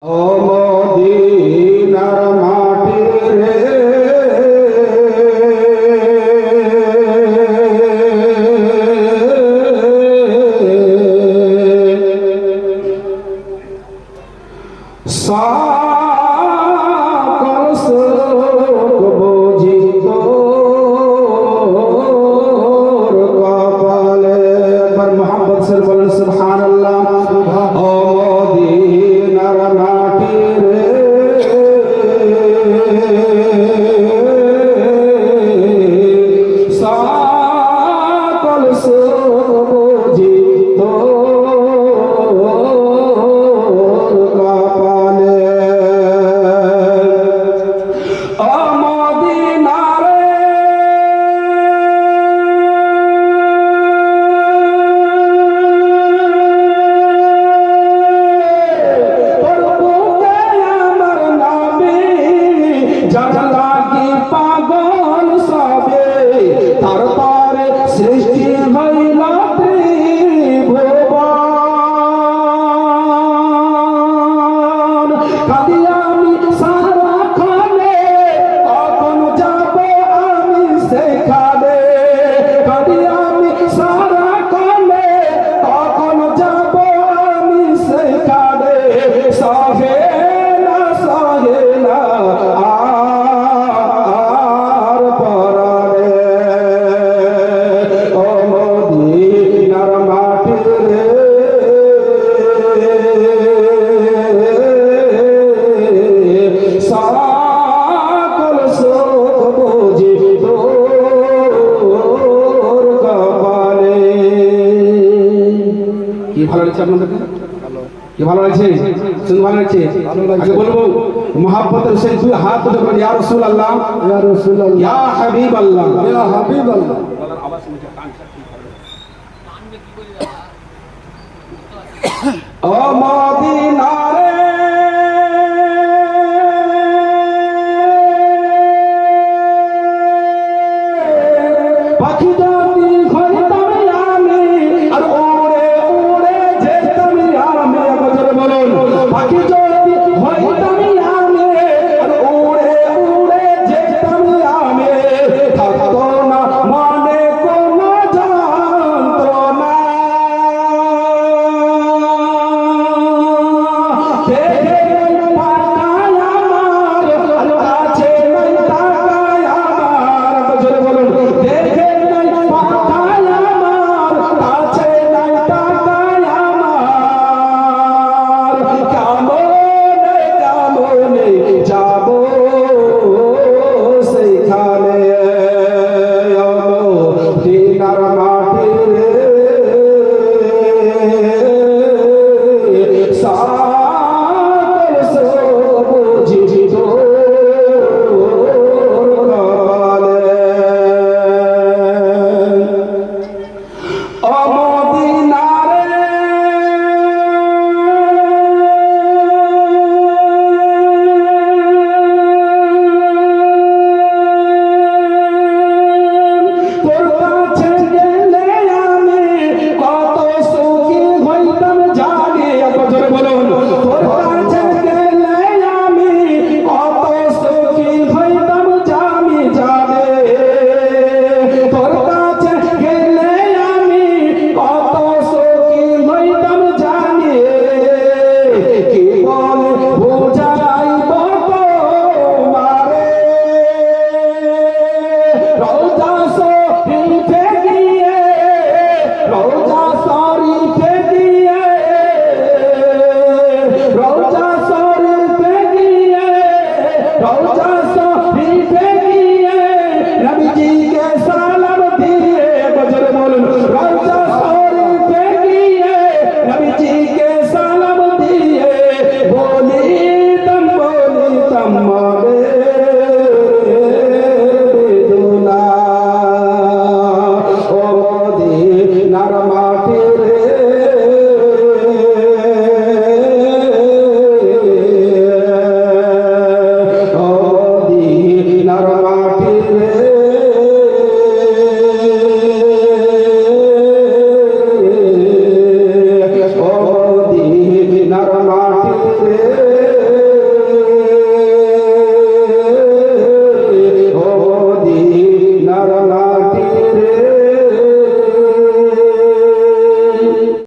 ও মদিনার মাটি রে সকল সুখ বুঝি তোর কপালে। একবার মোহাম্মদ স্যার বলেন সুবহানাল্লাহ। ও মদিনার মাটি রে সকল সুখ বুঝি তোর কপালে। ও মদিনা রে তোর বুকে আমার নবী জানলা কি পাগল সবে তারপরে সৃষ্টি হইল ত্রিভুবন। কাঁদি আমি সারাক্ষণে কখন যাব আমি সেখানে। কাঁদি আমি সারাক্ষণে কখন যাব আমি সেখানে। সহে না আর পরারে। ও মদিনার মাটি রে সকল সুখ বুঝি তোর কপালে। কি ভালো লাগছে আপনাদেরকে? কি ভালো লাগছে? শুনতে ভালো লাগছে? আগে বলবো মোহাব্বতের সেই দুই হাত তুলে বলি ইয়া রাসূলুল্লাহ, ইয়া রাসূলুল্লাহ, ইয়া হাবিবাল্লাহ, ইয়া হাবিবাল্লাহ। ও মদিনা রে